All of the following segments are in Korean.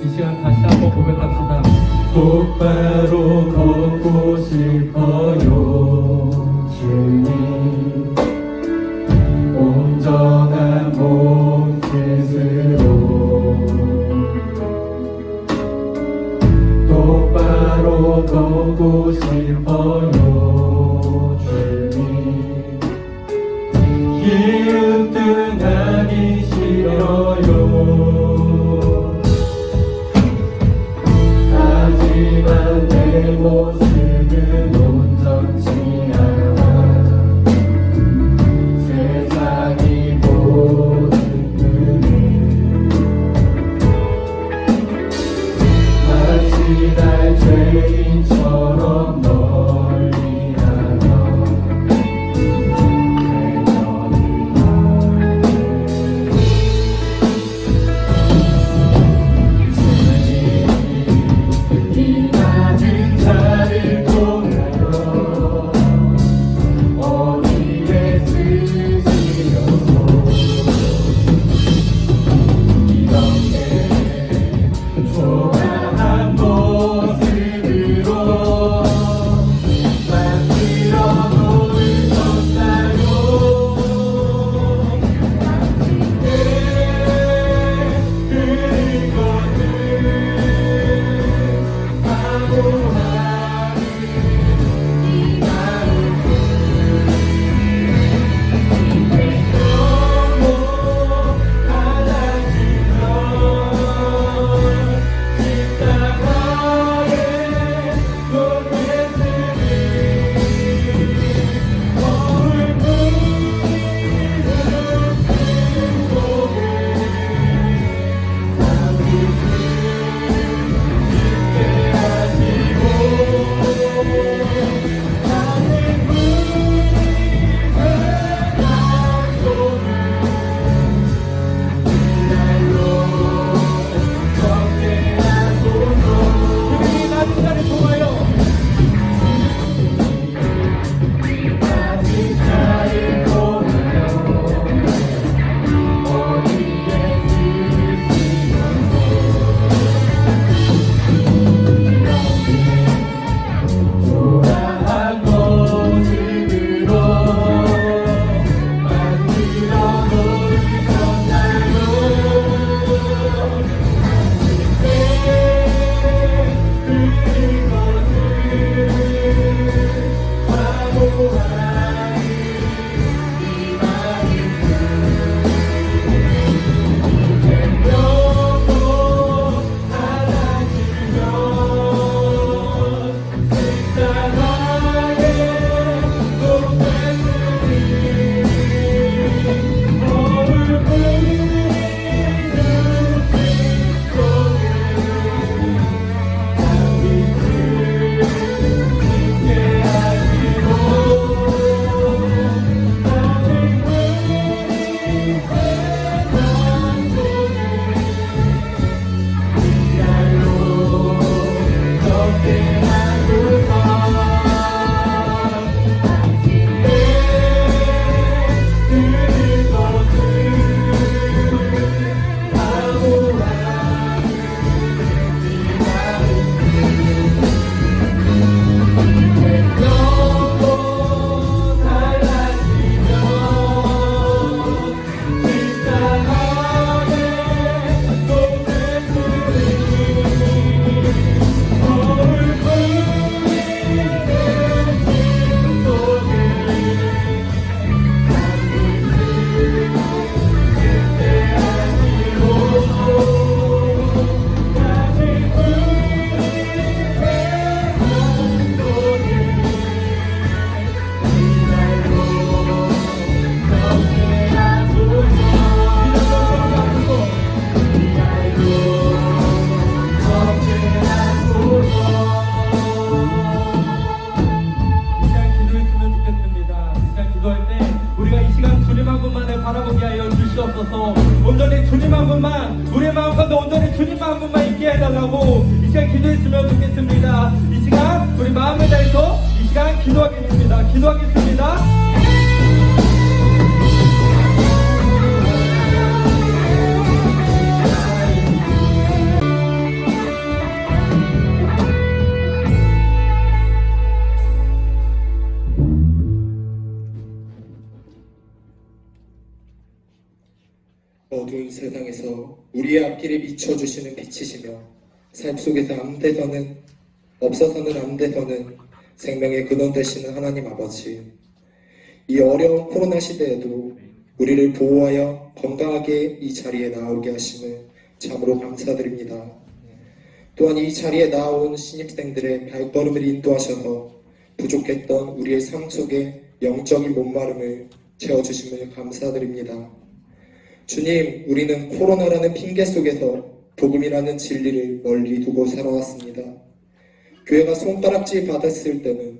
이 시간 다시 한번 고백합시다. 똑바로 걷고 싶어요 주님 온전한 몸 스스로 똑바로 걷고 싶어요 주님 기웃등하기 싫어요 하지만 내 모습은 온전치 않아 세상이 모든 눈에 마치 날 죄인처럼 멀리 하며 주시옵소서. 온전히 주님 한 분만, 우리의 마음 가운데 온전히 주님 한 분만 있게 해달라고 이 시간 기도했으면 좋겠습니다. 이 시간 우리 마음을 다해서 이 시간 기도하겠습니다. 기도하겠습니다. 세상에서 우리의 앞길에 비춰주시는 빛이시며 삶 속에서 안 돼서는 없어서는 안 돼서는 생명의 근원 되시는 하나님 아버지, 이 어려운 코로나 시대에도 우리를 보호하여 건강하게 이 자리에 나오게 하심을 참으로 감사드립니다. 또한 이 자리에 나온 신입생들의 발걸음을 인도하셔서 부족했던 우리의 삶 속에 영적인 목마름을 채워주심을 감사드립니다. 주님, 우리는 코로나라는 핑계 속에서 복음이라는 진리를 멀리 두고 살아왔습니다. 교회가 손가락질 받았을 때는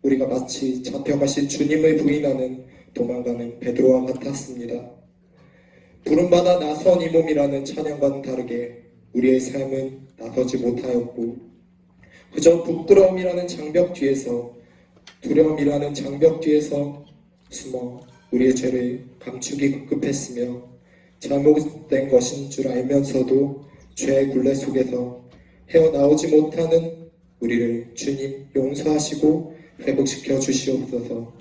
우리가 마치 잡혀가신 주님을 부인하는 도망가는 베드로와 같았습니다. 부름받아 나선 이 몸이라는 찬양과는 다르게 우리의 삶은 나서지 못하였고 그저 부끄러움이라는 장벽 뒤에서, 두려움이라는 장벽 뒤에서 숨어 우리의 죄를 감추기 급급했으며 잘못된 것인 줄 알면서도 죄의 굴레 속에서 헤어나오지 못하는 우리를 주님 용서하시고 회복시켜 주시옵소서.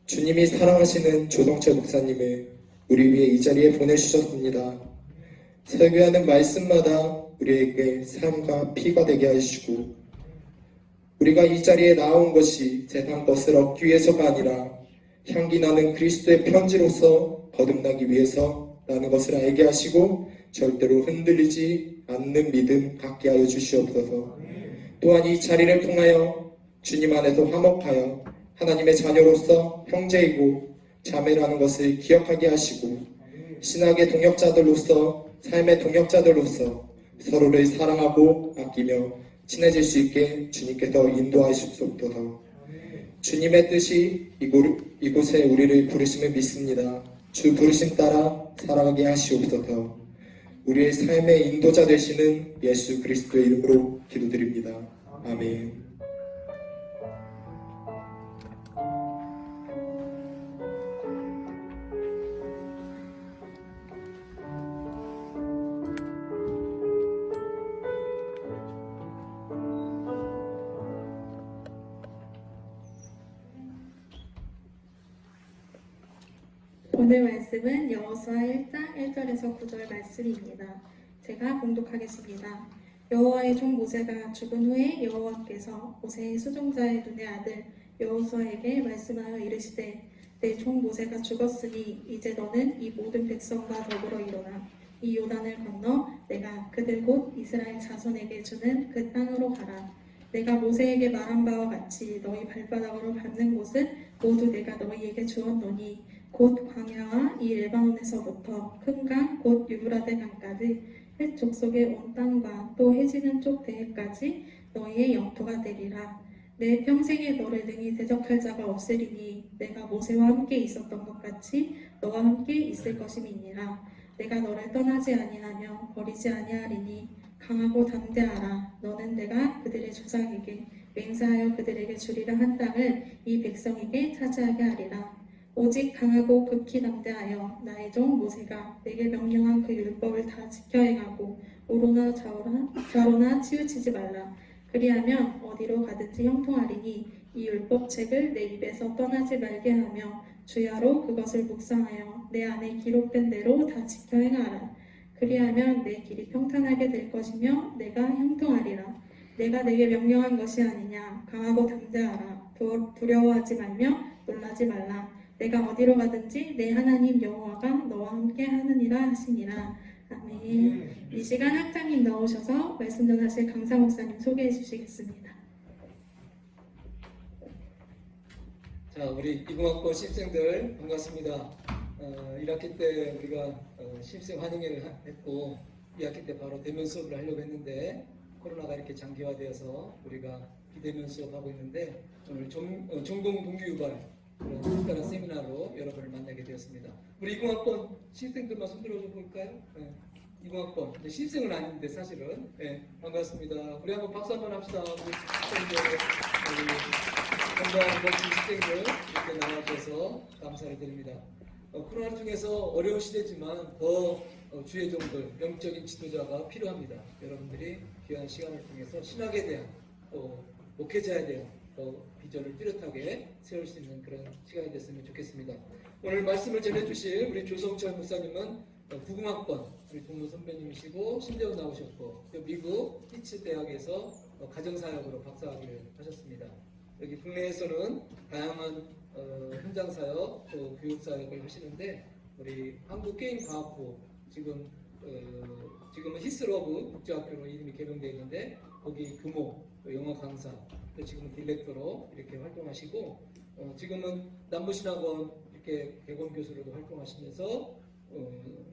주님이 사랑하시는 조성철 목사님을 우리 위해 이 자리에 보내주셨습니다. 설교하는 말씀마다 우리에게 삶과 피가 되게 하시고 우리가 이 자리에 나온 것이 세상 것을 얻기 위해서가 아니라 향기 나는 그리스도의 편지로서 거듭나기 위해서라는 것을 알게 하시고 절대로 흔들리지 않는 믿음 갖게 하여 주시옵소서. 또한 이 자리를 통하여 주님 안에서 화목하여 하나님의 자녀로서 형제이고 자매라는 것을 기억하게 하시고 신학의 동역자들로서, 삶의 동역자들로서 서로를 사랑하고 아끼며 친해질 수 있게 주님께서 인도하시옵소서. 주님의 뜻이 이곳에 우리를 부르심을 믿습니다. 주 부르심 따라 살아가게 하시옵소서. 우리의 삶의 인도자 되시는 예수 그리스도의 이름으로 기도드립니다. 아멘. 오늘 말씀은 여호수아 1장 1절에서 9절 말씀입니다. 제가 봉독하겠습니다. 여호와의 종 모세가 죽은 후에 여호와께서 모세의 수종자의 눈의 아들 여호수아에게 말씀하여 이르시되 내 종 모세가 죽었으니 이제 너는 이 모든 백성과 더불어 일어나 이 요단을 건너 내가 그들 곧 이스라엘 자손에게 주는 그 땅으로 가라. 내가 모세에게 말한 바와 같이 너희 발바닥으로 밟는 곳은 모두 내가 너희에게 주었노니 곧 광야와 이 레바논에서부터 큰 강 곧 유브라데 강까지 헷 족속의 온 땅과 또 해지는 쪽 대해까지 너희의 영토가 되리라. 내 평생에 너를 능히 대적할 자가 없으리니 내가 모세와 함께 있었던 것 같이 너와 함께 있을 것임이니라. 내가 너를 떠나지 아니하며 버리지 아니하리니 강하고 담대하라. 너는 내가 그들의 조상에게 맹세하여 그들에게 주리라 한 땅을 이 백성에게 차지하게 하리라. 오직 강하고 극히 담대하여 나의 종 모세가 내게 명령한 그 율법을 다 지켜 행하고 우로나 좌로나 치우치지 말라. 그리하면 어디로 가든지 형통하리니 이 율법책을 내 입에서 떠나지 말게 하며 주야로 그것을 묵상하여 내 안에 기록된 대로 다 지켜 행하라. 그리하면 내 길이 평탄하게 될 것이며 내가 형통하리라. 내가 내게 명령한 것이 아니냐. 강하고 담대하라. 두려워하지 말며 놀라지 말라. 내가 어디로 가든지 내 하나님 여호와가 너와 함께 하느니라 하시니라. 아멘. 이 시간 학장님 나오셔서 말씀 전하실 강사 목사님 소개해 주시겠습니다. 자, 우리 20학번 신입생들 반갑습니다. 1학기 때 우리가 신입생 환영회를 했고 2학기 때 바로 대면 수업을 하려고 했는데 코로나가 이렇게 장기화되어서 우리가 비대면 수업하고 있는데 오늘 전공 동기 유발 그런 특별한 세미나로 여러분을 만나게 되었습니다. 우리 20학번 신입생들만 손 들어줘 볼까요? 네. 20학번 신입생은 아닌데 사실은 네, 반갑습니다. 우리 한번 박수 한번 합시다. 우리 신입생들, 건강한 멋진 신입생들 이렇게 나와주셔서 감사를 드립니다. 코로나 중에서 어려운 시대지만 더 주의 종들, 영적인 지도자가 필요합니다. 여러분들이 귀한 시간을 통해서 신학에 대한 또 목회자에 대한 비전을 뚜렷하게 세울 수 있는 그런 시간이 됐으면 좋겠습니다. 오늘 말씀을 전해주실 우리 조성철 목사님은 구공학번 우리 동문 선배님이시고 신대원 나오셨고 또 미국 피츠 대학에서 가정사역으로 박사학위를 하셨습니다. 여기 국내에서는 다양한 현장 사역 또 교육 사역을 하시는데 우리 한국게임과학부 지금은 히스러브 국제학교로 이름이 개명되어 있는데 거기 교모 또 영어 강사 또 지금은 딜렉터로 이렇게 활동하시고 지금은 남부신학원 이렇게 개건 교수로도 활동하시면서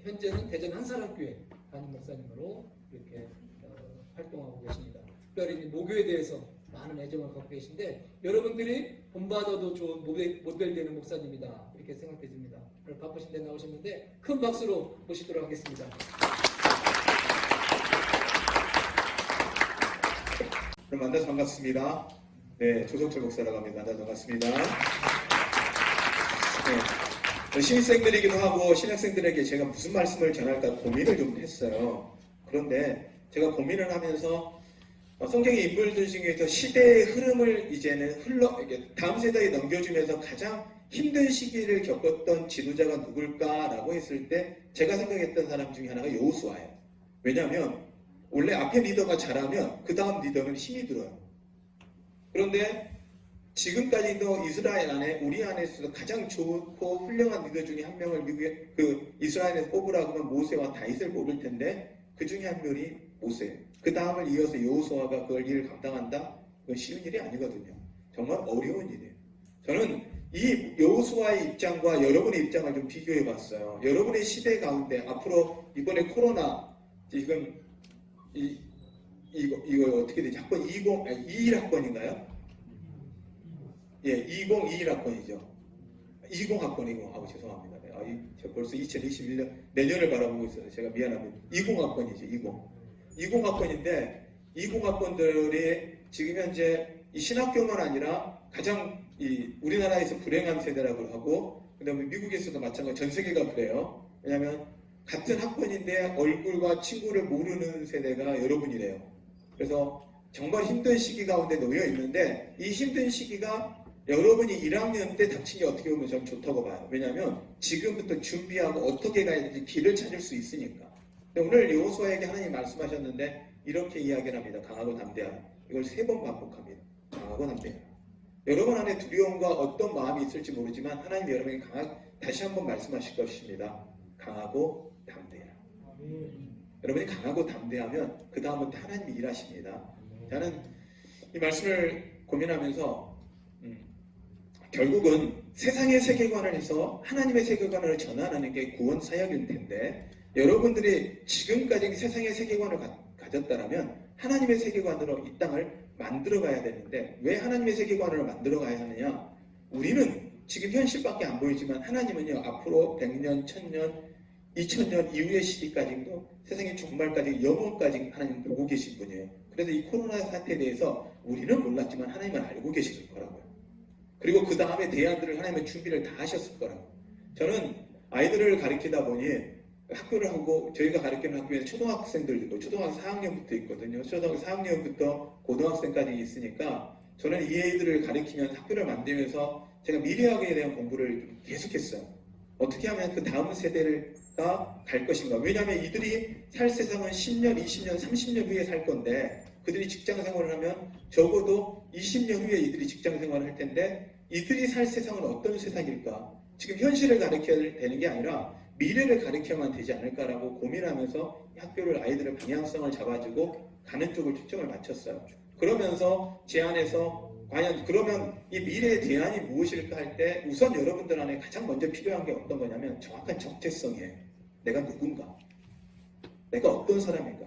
현재는 대전 한사람교회 담임 목사님으로 이렇게 활동하고 계십니다. 특별히 모교에 대해서 많은 애정을 갖고 계신데 여러분들이 본받아도 좋은 모델되는 목사님이다 이렇게 생각되십니다. 오늘 바쁘신 데 나오셨는데 큰 박수로 모시도록 하겠습니다. 그럼 만나서 반갑습니다. 네, 조석철 목사라고 합니다. 만나서 반갑습니다. 네, 신입생들이기도 하고 신학생들에게 제가 무슨 말씀을 전할까 고민을 좀 했어요. 그런데 제가 고민을 하면서 성경의 인물들 중에서 시대의 흐름을 이제는 다음 세대에 넘겨주면서 가장 힘든 시기를 겪었던 지도자가 누굴까라고 했을 때 제가 생각했던 사람 중에 하나가 여호수아예요. 왜냐하면 원래 앞에 리더가 잘하면 그 다음 리더는 힘이 들어요. 그런데 지금까지도 이스라엘 안에 우리 안에서도 가장 좋고 훌륭한 리더 중에 한 명을 이스라엘에서 뽑으라고 하면 모세와 다윗을 뽑을 텐데 그 중에 한 명이 모세예요. 그 다음을 이어서 여호수아가 그걸 일을 감당한다? 그건 쉬운 일이 아니거든요. 정말 어려운 일이에요. 저는 이 여호수아의 입장과 여러분의 입장을 좀 비교해 봤어요. 여러분의 시대 가운데 앞으로 이번에 코로나 지금 이거 어떻게 되지? 학번 21학번인가요? 예, 2021학번이죠. 20학번이고, 죄송합니다. 저 벌써 2021년, 내년을 바라보고 있어요. 제가 미안합니다. 20학번이죠, 20학번인데, 20학번들이 지금 현재 이 신학교만 아니라 가장 우리나라에서 불행한 세대라고 하고, 그 다음에 미국에서도 마찬가지, 전 세계가 그래요. 왜냐하면 같은 학번인데 얼굴과 친구를 모르는 세대가 여러분이래요. 그래서 정말 힘든 시기 가운데 놓여 있는데 이 힘든 시기가 여러분이 1학년 때 닥친 게 어떻게 보면 저는 좋다고 봐요. 왜냐하면 지금부터 준비하고 어떻게 가야 될지 길을 찾을 수 있으니까. 오늘 여호수아에게 하나님 말씀하셨는데 이렇게 이야기를 합니다. 강하고 담대하라. 이걸 3번 반복합니다. 강하고 담대하라. 여러분 안에 두려움과 어떤 마음이 있을지 모르지만 하나님 여러분에게 다시 한번 말씀하실 것입니다. 강하고 담대하라. 여러분이 강하고 담대하면 그 다음부터 하나님이 일하십니다. 저는 이 말씀을 고민하면서 결국은 세상의 세계관을 해서 하나님의 세계관을 전하는 게 구원 사역일 텐데 여러분들이 지금까지 세상의 세계관을 가졌다면 하나님의 세계관으로 이 땅을 만들어 가야 되는데 왜 하나님의 세계관을 만들어 가야 하느냐? 우리는 지금 현실밖에 안 보이지만 하나님은요 앞으로 100년, 1000년, 2000년 이후의 시기까지도 세상의 종말까지 영원까지 하나님 보고 계신 분이에요. 그래서 이 코로나 사태에 대해서 우리는 몰랐지만 하나님은 알고 계실 거라고요. 그리고 그 다음에 대안들을 하나님은 준비를 다 하셨을 거라고. 저는 아이들을 가르치다 보니 학교를 하고 저희가 가르치는 학교에는 초등학생들도 있고 초등학교 4학년부터 있거든요. 초등학교 4학년부터 고등학생까지 있으니까 저는 이 아이들을 가르치면서 학교를 만들면서 제가 미래학에 대한 공부를 계속했어요. 어떻게 하면 그 다음 세대가 갈 것인가. 왜냐하면 이들이 살 세상은 10년, 20년, 30년 후에 살 건데 그들이 직장 생활을 하면 적어도 20년 후에 이들이 직장 생활을 할 텐데 이들이 살 세상은 어떤 세상일까? 지금 현실을 가르쳐야 되는 게 아니라 미래를 가르쳐야만 되지 않을까라고 고민하면서 학교를 아이들의 방향성을 잡아주고 가는 쪽을 초점을 맞췄어요. 그러면서 제 안에서 과연 그러면 이 미래의 대안이 무엇일까 할 때 우선 여러분들 안에 가장 먼저 필요한 게 어떤 거냐면 정확한 정체성이에요. 내가 누군가? 내가 어떤 사람인가?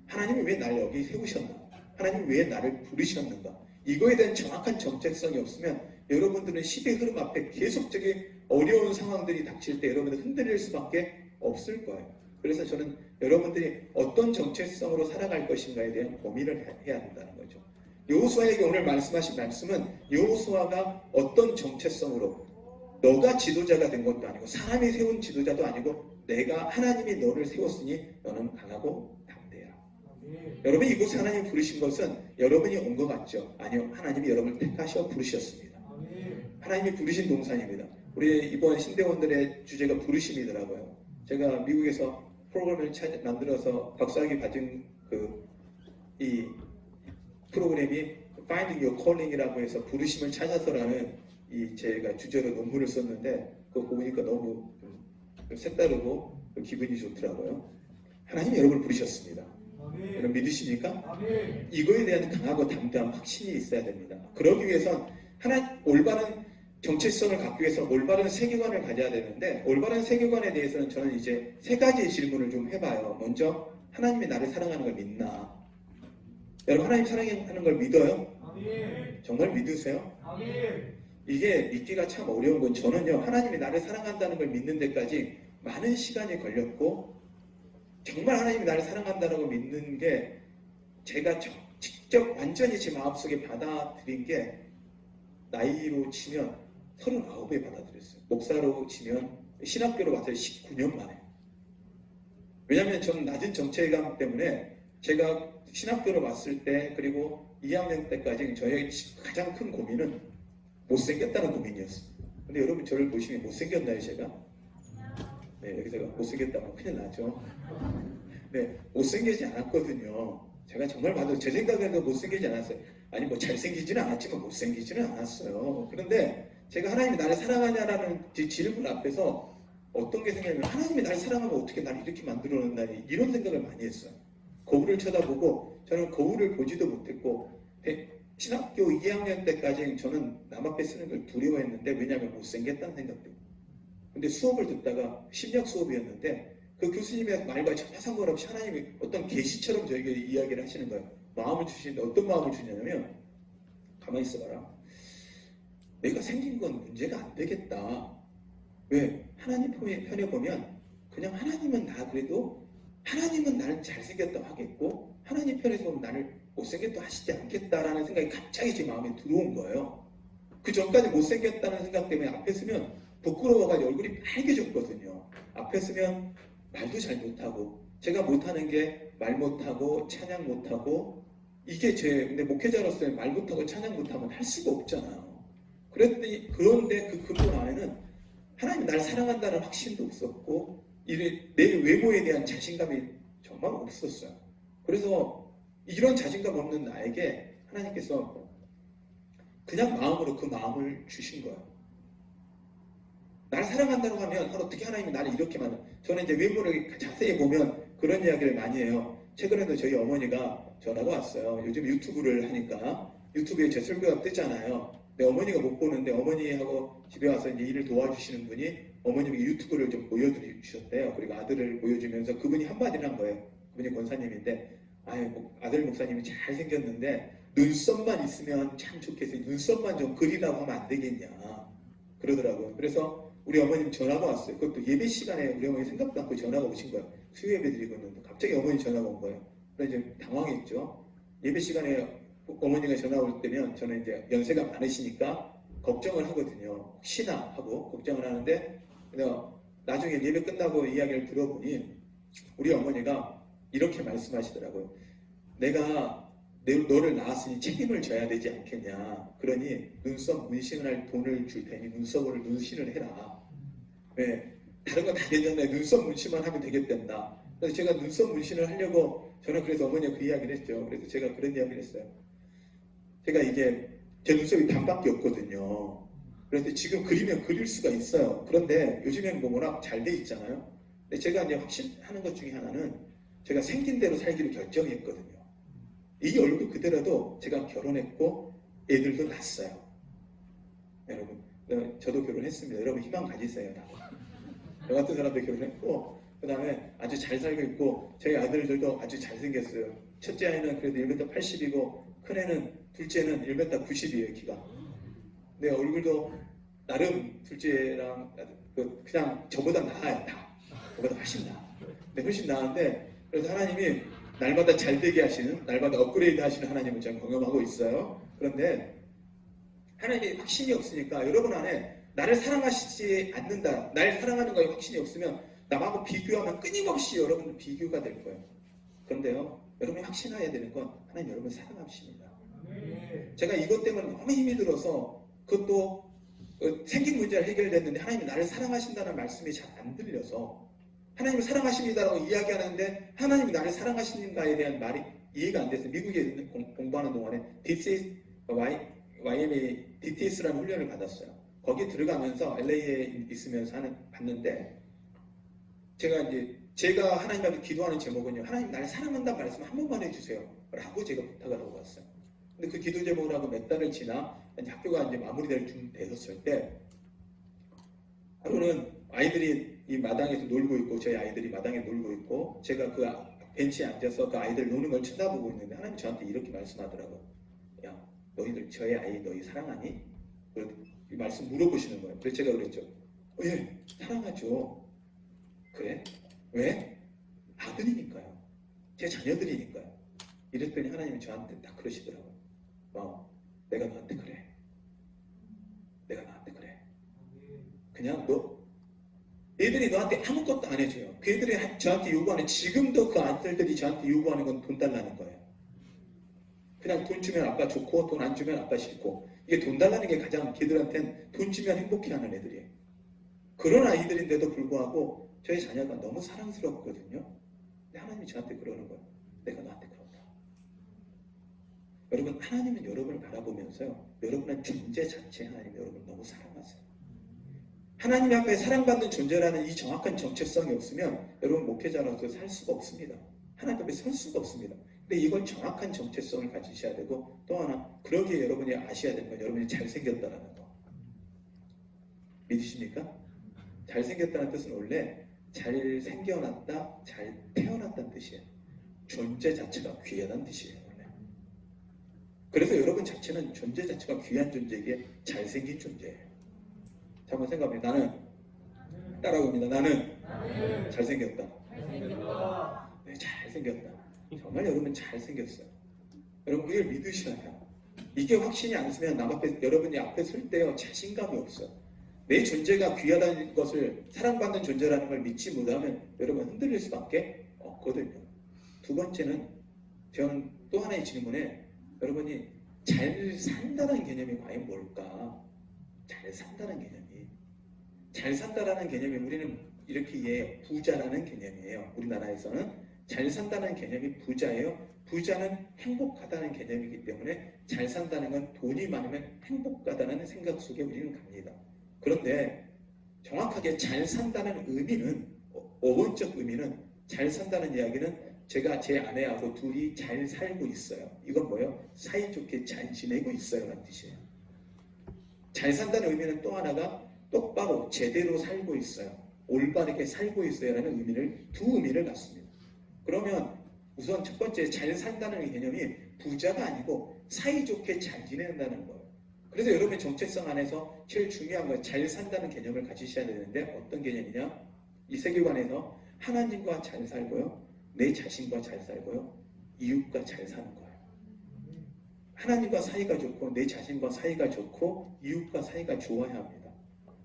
하나님이 왜 날 여기 세우셨나? 하나님이 왜 나를 부르셨는가? 이거에 대한 정확한 정체성이 없으면 여러분들은 시대의 흐름 앞에 계속적인 어려운 상황들이 닥칠 때 여러분들 흔들릴 수밖에 없을 거예요. 그래서 저는 여러분들이 어떤 정체성으로 살아갈 것인가에 대한 고민을 해야 된다는 거죠. 여호수아에게 오늘 말씀하신 말씀은 여호수아가 어떤 정체성으로 너가 지도자가 된 것도 아니고 사람이 세운 지도자도 아니고 내가 하나님이 너를 세웠으니 너는 강하고 담대해라. 여러분 이곳에 하나님이 부르신 것은 여러분이 온 것 같죠? 아니요. 하나님이 여러분을 택하셔 부르셨습니다. 하나님이 부르신 동산입니다. 우리 이번 신대원들의 주제가 부르심이더라고요. 제가 미국에서 프로그램을 만들어서 박사학위 받은 이 프로그램이 Finding Your Calling이라고 해서 부르심을 찾아서라는 제가 주제로 논문을 썼는데 그거 보니까 너무 좀 색다르고 기분이 좋더라고요. 하나님 여러분을 부르셨습니다. 여러분 믿으십니까? 이거에 대한 강하고 담대한 확신이 있어야 됩니다. 그러기 위해선 올바른 정체성을 갖기 위해서 올바른 세계관을 가져야 되는데 올바른 세계관에 대해서는 저는 이제 세 가지의 질문을 좀 해봐요. 먼저 하나님이 나를 사랑하는 걸 믿나? 여러분 하나님 사랑하는 걸 믿어요? 정말 믿으세요? 이게 믿기가 참 어려운 건 저는요 하나님이 나를 사랑한다는 걸 믿는 데까지 많은 시간이 걸렸고 정말 하나님이 나를 사랑한다는 걸 믿는 게 제가 직접 완전히 제 마음속에 받아들인 게 나이로 치면 39에 받아들였어요. 목사로 치면 신학교로 와서 19년 만에. 왜냐하면 저는 낮은 정체감 때문에 제가 신학교로 왔을 때 그리고 2학년 때까지 저의 가장 큰 고민은 못생겼다는 고민이었어요. 근데 여러분 저를 보시면 못생겼나요 제가? 네, 여기서 못생겼다면 큰일 나죠. 네, 못생기지 않았거든요. 제가 정말 봐도 제 생각에도 못생기지 않았어요. 아니 뭐 잘생기지는 않았지만 못생기지는 않았어요. 그런데 제가 하나님이 나를 사랑하냐라는 질문 앞에서 어떤 게 생각나면 하나님이 나를 사랑하면 어떻게 나를 이렇게 만들어 놓나니 이런 생각을 많이 했어요. 거울을 쳐다보고 저는 거울을 보지도 못했고 신학교 2학년 때까지 저는 남 앞에 쓰는 걸 두려워했는데 왜냐하면 못생겼다는 생각 때문에. 근데 수업을 듣다가 심리학 수업이었는데 그 교수님의 말과 전혀 상관없이 하나님이 어떤 계시처럼 저에게 이야기를 하시는 거예요. 마음을 주시는데 어떤 마음을 주냐면 가만히 있어봐라. 내가 생긴 건 문제가 안 되겠다. 왜? 하나님 편에 보면 그냥 하나님은 나 그래도 하나님은 나를 잘생겼다고 하겠고 하나님 편에서 보면 나를 못생겼다고 하시지 않겠다라는 생각이 갑자기 제 마음에 들어온 거예요. 그 전까지 못생겼다는 생각 때문에 앞에 서면 부끄러워가지고 얼굴이 빨개졌거든요. 앞에 서면 말도 잘 못하고 제가 못하는 게 말 못하고 찬양 못하고 이게 근데 목회자로서 말 못하고 찬양 못하면 할 수가 없잖아요. 그런데 그 근본 안에는 하나님이 날 사랑한다는 확신도 없었고 내 외모에 대한 자신감이 정말 없었어요. 그래서 이런 자신감 없는 나에게 하나님께서 그냥 마음으로 그 마음을 주신 거예요. 나를 사랑한다고 하면 어떻게 하나님이 나를 이렇게 만든 저는 이제 외모를 자세히 보면 그런 이야기를 많이 해요. 최근에도 저희 어머니가 전화가 왔어요. 요즘 유튜브를 하니까 유튜브에 제 설교가 뜨잖아요. 근데 어머니가 못 보는데 어머니하고 집에 와서 이제 일을 도와주시는 분이 어머님이 유튜브를 좀 보여주셨대요. 그리고 아들을 보여주면서 그분이 한마디를 한 거예요. 그분이 권사님인데 아들 목사님이 잘생겼는데 눈썹만 있으면 참 좋겠어요. 눈썹만 좀 그리라고 하면 안 되겠냐 그러더라고요. 그래서 우리 어머님 전화가 왔어요. 그것도 예배 시간에 우리 어머니 생각도 않고 전화가 오신 거예요. 수요 예배 드리고 있는데 갑자기 어머니 전화가 온 거예요. 그래서 이제 당황했죠. 예배 시간에 어머니가 전화 올 때면 저는 이제 연세가 많으시니까 걱정을 하거든요. 혹시나 하고 걱정을 하는데 나중에 예배 끝나고 이야기를 들어보니 우리 어머니가 이렇게 말씀하시더라고요. 내가 너를 낳았으니 책임을 져야 되지 않겠냐. 그러니 눈썹 문신을 할 돈을 줄 테니 눈썹을 문신을 해라. 네, 다른 건 다 괜찮네. 눈썹 문신만 하면 되겠단다. 그래서 제가 눈썹 문신을 하려고 저는 그래서 어머니가 그 이야기를 했죠. 그래서 제가 그런 이야기를 했어요. 제가 이게 제 눈썹이 반밖에 없거든요. 그래서 지금 그리면 그릴 수가 있어요. 그런데 요즘에는 뭐 워낙 잘 돼 있잖아요. 근데 제가 이제 확신하는 것 중에 하나는 제가 생긴 대로 살기로 결정했거든요. 이 얼굴 그대로도 제가 결혼했고 애들도 낳았어요. 여러분, 저도 결혼했습니다. 여러분 희망 가지세요. 저 같은 사람도 결혼했고 그 다음에 아주 잘 살고 있고 저희 아들들도 아주 잘생겼어요. 첫째 아이는 그래도 1m 80이고 큰애는 둘째는 1m 90이에요. 키가. 내 얼굴도 나름 둘째랑 그냥 저보다 나아요. 저보다 훨씬 나아. 근데 훨씬 나은데 그래서 하나님이 날마다 잘되게 하시는, 날마다 업그레이드 하시는 하나님을 저는 경험하고 있어요. 그런데 하나님이 확신이 없으니까 여러분 안에 나를 사랑하시지 않는다, 날 사랑하는 거에 확신이 없으면 남하고 비교하면 끊임없이 여러분들 비교가 될 거예요. 그런데요, 여러분이 확신해야 되는 건 하나님 여러분을 사랑하십니다. 제가 이것 때문에 너무 힘이 들어서 그것도 생긴 문제가 해결됐는데 하나님이 나를 사랑하신다는 말씀이 잘 안 들려서 하나님을 사랑하십니다라고 이야기하는데 하나님이 나를 사랑하시는가에 대한 말이 이해가 안 돼서 미국에 공부하는 동안에 YMA DTS라는 훈련을 받았어요. 거기 들어가면서 LA에 있으면서 봤는데 제가 하나님 앞에 기도하는 제목은요. 하나님 나를 사랑한다는 말씀 한 번만 해주세요. 라고 제가 부탁을 하고 왔어요. 근데 그 기도 제목을 하고 몇 달을 지나 학교가 이제 마무리될 쯤 되었을 때 하루는 아이들이 이 마당에서 놀고 있고 저희 아이들이 마당에 놀고 있고 제가 그 벤치에 앉아서 그 아이들 노는 걸 쳐다보고 있는데 하나님 저한테 이렇게 말씀하더라고요. 야 너희들 저희 아이 너희 사랑하니? 이 말씀 물어보시는 거예요. 그래서 제가 그랬죠. 예 사랑하죠. 그래? 왜? 아들이니까요. 제 자녀들이니까요. 이랬더니 하나님이 저한테 딱 그러시더라고요. 내가 너한테 그래. 내가 너한테 그래. 그냥 애들이 너한테 아무것도 안 해줘요. 그 애들이 저한테 요구하는 지금도 그 아들들이 저한테 요구하는 건 돈 달라는 거예요. 그냥 돈 주면 아빠 좋고 돈 안 주면 아빠 싫고 이게 돈 달라는 게 가장 걔들한테는 돈 주면 행복해하는 애들이에요. 그런 아이들인데도 불구하고 저희 자녀가 너무 사랑스럽거든요. 근데 하나님이 저한테 그러는 거예요. 내가 너한테 그런다. 여러분 하나님은 여러분을 바라보면서요. 여러분의 존재 자체에 하나님이 여러분을 너무 사랑하세요. 하나님 앞에 사랑받는 존재라는 이 정확한 정체성이 없으면 여러분 목회자로서 살 수가 없습니다. 하나님 앞에 설 수가 없습니다. 근데 이걸 정확한 정체성을 가지셔야 되고 또 하나 그러기에 여러분이 아셔야 되는 건 여러분이 잘생겼다라는 거. 믿으십니까? 잘생겼다는 뜻은 원래 잘생겨났다, 잘 태어났다는 뜻이에요. 존재 자체가 귀하다는 뜻이에요. 원래. 그래서 여러분 자체는 존재 자체가 귀한 존재이기에 잘생긴 존재예요. 자, 한번 생각해봅니다. 나는 따라옵니다. 나는 잘생겼다. 네, 잘생겼다. 정말 여러분 잘생겼어요. 여러분 그걸 믿으셔야 해요. 이게 확신이 안 쓰면 여러분이 앞에 설 때요 자신감이 없어요. 내 존재가 귀하다는 것을 사랑받는 존재라는 걸 믿지 못하면 여러분 흔들릴 수밖에 없거든요. 두 번째는 저는 또 하나의 질문에 여러분이 잘 산다는 개념이 과연 뭘까? 잘 산다는 개념이 잘 산다라는 개념이 우리는 이렇게 이해해요. 부자라는 개념이에요. 우리나라에서는 잘 산다는 개념이 부자예요. 부자는 행복하다는 개념이기 때문에 잘 산다는 건 돈이 많으면 행복하다는 생각 속에 우리는 갑니다. 그런데 정확하게 잘 산다는 의미는 어원적 의미는 잘 산다는 이야기는 제가 제 아내하고 둘이 잘 살고 있어요. 이건 뭐예요? 사이좋게 잘 지내고 있어요 라는 뜻이에요. 잘 산다는 의미는 또 하나가 똑바로 제대로 살고 있어요. 올바르게 살고 있어요 라는 두 의미를 갖습니다. 그러면 우선 첫 번째 잘 산다는 개념이 부자가 아니고 사이좋게 잘 지낸다는 거예요. 그래서 여러분의 정체성 안에서 제일 중요한 건 잘 산다는 개념을 가지셔야 되는데 어떤 개념이냐? 이 세계관에서 하나님과 잘 살고요. 내 자신과 잘 살고요. 이웃과 잘 사는 거예요. 하나님과 사이가 좋고 내 자신과 사이가 좋고 이웃과 사이가 좋아야 합니다.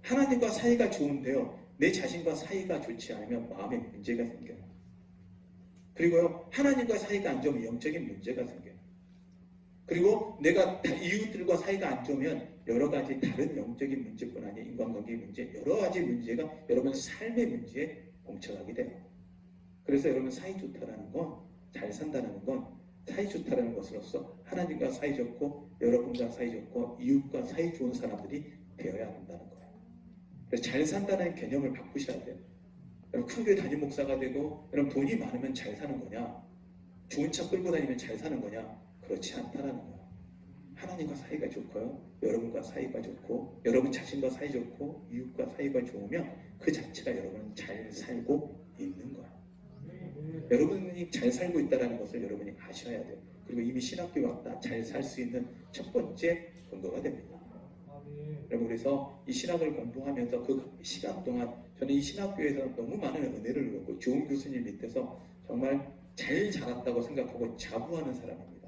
하나님과 사이가 좋은데요. 내 자신과 사이가 좋지 않으면 마음에 문제가 생겨요. 그리고요. 하나님과 사이가 안 좋으면 영적인 문제가 생겨요. 그리고 내가 이웃들과 사이가 안 좋으면 여러 가지 다른 영적인 문제뿐 아니라 인간관계 문제, 여러 가지 문제가 여러분 삶의 문제에 봉착하게 돼요. 그래서 여러분 사이 좋다라는 건, 잘 산다는 건 사이 좋다라는 것으로서 하나님과 사이 좋고 여러분과 사이 좋고 이웃과 사이 좋은 사람들이 되어야 한다는 거예요. 그래서 잘 산다는 개념을 바꾸셔야 돼요. 여러분 큰 교회 담임 목사가 되고 여러분 돈이 많으면 잘 사는 거냐? 좋은 차 끌고 다니면 잘 사는 거냐? 그렇지 않다라는 거예요. 하나님과 사이가 좋고요. 여러분과 사이가 좋고 여러분 자신과 사이 좋고 이웃과 사이가 좋으면 그 자체가 여러분은 잘 살고 있는 거예요. 여러분이 잘 살고 있다는 것을 여러분이 아셔야 돼요. 그리고 이미 신학교에 왔다 잘 살 수 있는 첫 번째 근거가 됩니다. 여러분 그래서 이 신학을 공부하면서 그 시간 동안 저는 이 신학교에서 너무 많은 은혜를 얻고 좋은 교수님 밑에서 정말 잘 자랐다고 생각하고 자부하는 사람입니다.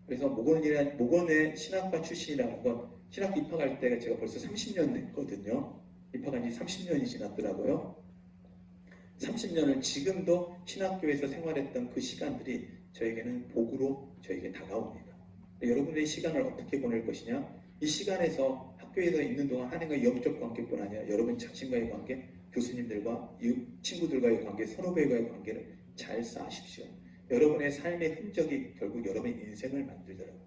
그래서 모건의 신학과 출신이라는 건 신학교 입학할 때가 제가 벌써 30년 됐거든요. 입학한 지 30년이 지났더라고요. 30년을 지금도 신학교에서 생활했던 그 시간들이 저에게는 복으로 저에게 다가옵니다. 여러분들의 시간을 어떻게 보낼 것이냐? 이 시간에서 학교에서 있는 동안 하나님과의 영적 관계뿐 아니라 여러분 자신과의 관계, 교수님들과 친구들과의 관계, 선후배와의 관계를 잘 쌓으십시오. 여러분의 삶의 흔적이 결국 여러분의 인생을 만들더라고요.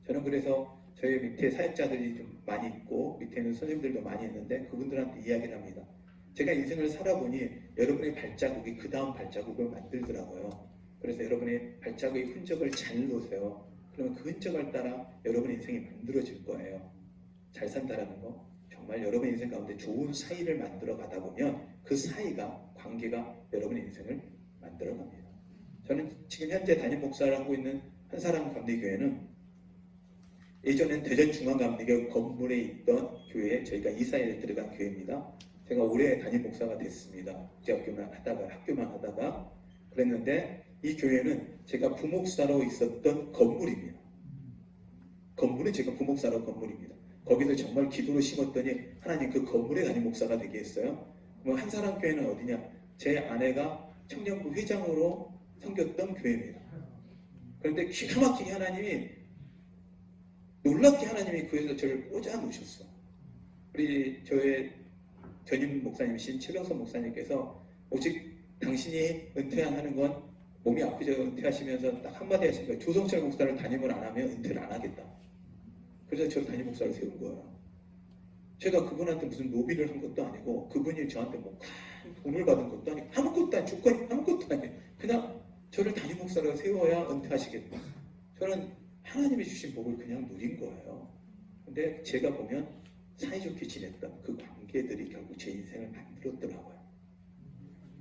저는 그래서 저희 밑에 사역자들이 좀 많이 있고 밑에 있는 선생님들도 많이 있는데 그분들한테 이야기를 합니다. 제가 인생을 살아보니 여러분의 발자국이 그 다음 발자국을 만들더라고요. 그래서 여러분의 발자국의 흔적을 잘 놓으세요. 그러면 그 흔적을 따라 여러분의 인생이 만들어질 거예요. 잘 산다라는 거, 정말 여러분의 인생 가운데 좋은 사이를 만들어 가다 보면 그 사이가, 관계가 여러분의 인생을 만들어 갑니다. 저는 지금 현재 담임 목사를 하고 있는 한사람 감리교회는 예전엔 대전중앙감리교 건물에 있던 교회에 저희가 이사를 들어간 교회입니다. 제가 올해 담임 목사가 됐습니다. 학교만 하다가 그랬는데 이 교회는 제가 부목사로 있었던 건물입니다. 건물은 제가 부목사로 건물입니다. 거기서 정말 기도로 심었더니 하나님 그 건물의 담임 목사가 되게 했어요. 그럼 한사람 교회는 어디냐? 제 아내가 청년부 회장으로 섬겼던 교회입니다. 그런데 기가 막히게 하나님이 놀랍게 하나님이 그에서 저를 꽂아 놓으셨어. 우리 저의 전임 목사님이신 최병선 목사님께서 오직 당신이 은퇴하는 건 몸이 아프죠. 은퇴하시면서 딱 한마디 하시니까 조성철 목사를 담임을 안 하면 은퇴를 안 하겠다. 그래서 저를 담임 목사를 세운 거예요. 제가 그분한테 무슨 노비를 한 것도 아니고 그분이 저한테 뭐 돈을 받은 것도 아니고 아무것도 아니고 조건이 아무것도 아니에요. 그냥 저를 담임 목사로 세워야 은퇴하시겠다. 저는 하나님이 주신 복을 그냥 누린 거예요. 근데 제가 보면 사이좋게 지냈던 그 관계들이 결국 제 인생을 만들었더라고요.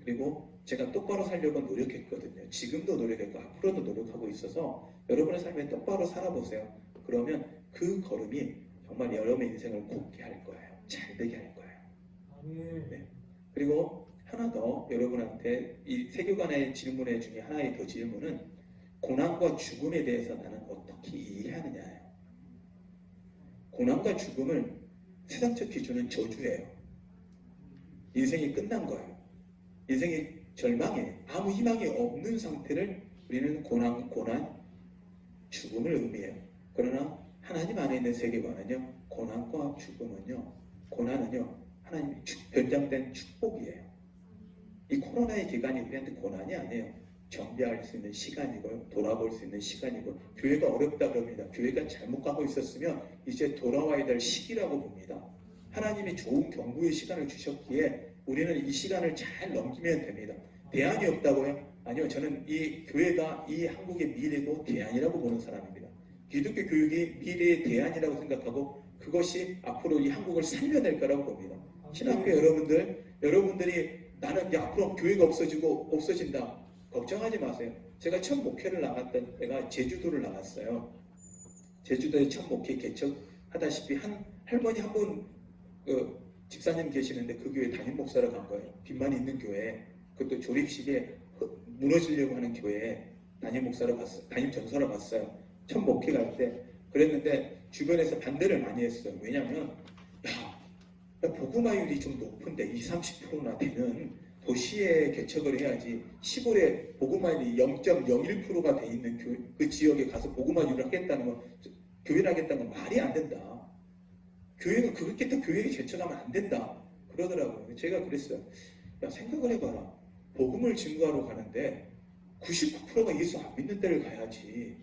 그리고 제가 똑바로 살려고 노력했거든요. 지금도 노력했고 앞으로도 노력하고 있어서 여러분의 삶에 똑바로 살아보세요. 그러면 그 걸음이 정말 여러분의 인생을 곱게 할 거예요. 잘 되게 할 거예요. 네. 그리고 하나 더 여러분한테 이 세계관의 질문의 중에 하나의 더 질문은 고난과 죽음에 대해서 나는 어떻게 이해하느냐예요. 고난과 죽음을 세상적 기준은 저주예요. 인생이 끝난 거예요. 인생이 절망에 아무 희망이 없는 상태를 우리는 고난, 죽음을 의미해요. 그러나 하나님 안에 있는 세계관은요, 고난과 죽음은요, 고난은요, 하나님이 변장된 축복이에요. 이 코로나의 기간이 우리한테 고난이 아니에요. 정비할 수 있는 시간이고요. 돌아볼 수 있는 시간이고, 교회가 어렵다 그럽니다. 교회가 잘못 가고 있었으면 이제 돌아와야 될 시기라고 봅니다. 하나님이 좋은 경고의 시간을 주셨기에 우리는 이 시간을 잘 넘기면 됩니다. 대안이 없다고요? 아니요. 저는 이 교회가 이 한국의 미래고 대안이라고 보는 사람입니다. 기독교 교육이 미래의 대안이라고 생각하고 그것이 앞으로 이 한국을 살려낼 거라고 봅니다. 신학교 여러분들이 나는 이제 앞으로 교회가 없어진다. 걱정하지 마세요. 제가 첫 목회를 나갔던 때가 제주도를 나갔어요. 제주도에 첫 목회 개척하다시피 한 할머니 한 분 집사님 계시는데 그 교회 담임 목사로 간 거예요. 빚만 있는 교회. 그것도 조립식에 무너지려고 하는 교회에 담임 목사로 갔어요. 담임 전사로 갔어요. 첫 목회 갈 때 그랬는데 주변에서 반대를 많이 했어요. 왜냐하면 복음화율이 좀 높은데 20-30%나 되는 도시에 개척을 해야지 시골에 복음화율이 0.01%가 돼 있는 그 지역에 가서 복음화율을 하겠다는 건 교회를 하겠다는 건 말이 안 된다. 교회가 그렇게 또 교회에 개척하면 안 된다. 그러더라고요. 제가 그랬어요. 야, 생각을 해봐라. 복음을 증거하러 가는데 99%가 예수 안 믿는 데를 가야지.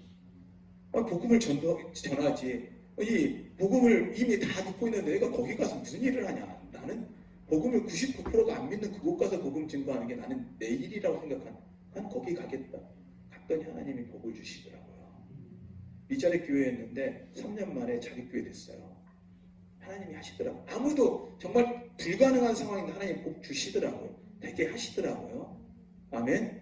복음을 전하지. 이 복음을 이미 다 듣고 있는데 내가 거기 가서 무슨 일을 하냐. 나는 복음을 99%가 안 믿는 그곳 가서 복음 증거하는 게 나는 내 일이라고 난 거기 가겠다. 갔더니 하나님이 복을 주시더라고요. 미자리 교회였는데 3년 만에 자기 교회 됐어요. 하나님이 하시더라고요. 아무도 정말 불가능한 상황인데 하나님 복 주시더라고요. 되게 하시더라고요. 아멘.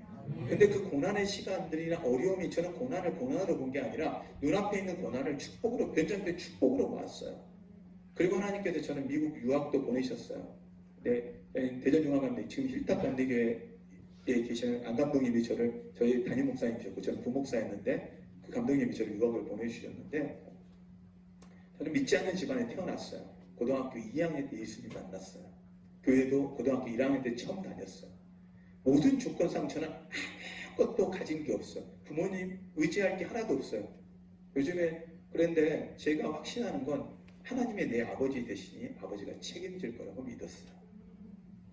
근데 그 고난의 시간들이나 어려움이 저는 고난을 고난으로 본 게 아니라 눈앞에 있는 고난을 축복으로 변장된 축복으로 보았어요. 그리고 하나님께서 저는 미국 유학도 보내셨어요. 네, 대전중앙감리 지금 힐탑 감리교회에 계시는 안 감독님이 저희 담임 목사님이셨고 저는 부목사였는데 그 감독님이 저를 유학을 보내주셨는데 저는 믿지 않는 집안에 태어났어요. 고등학교 2학년 때 예수님 만났어요. 교회도 고등학교 1학년 때 처음 다녔어요. 모든 조건상 저는 아무것도 가진 게 없어요. 부모님 의지할 게 하나도 없어요. 요즘에 그런데 제가 확신하는 건 하나님의 내 아버지 대신에 아버지가 책임질 거라고 믿었어요.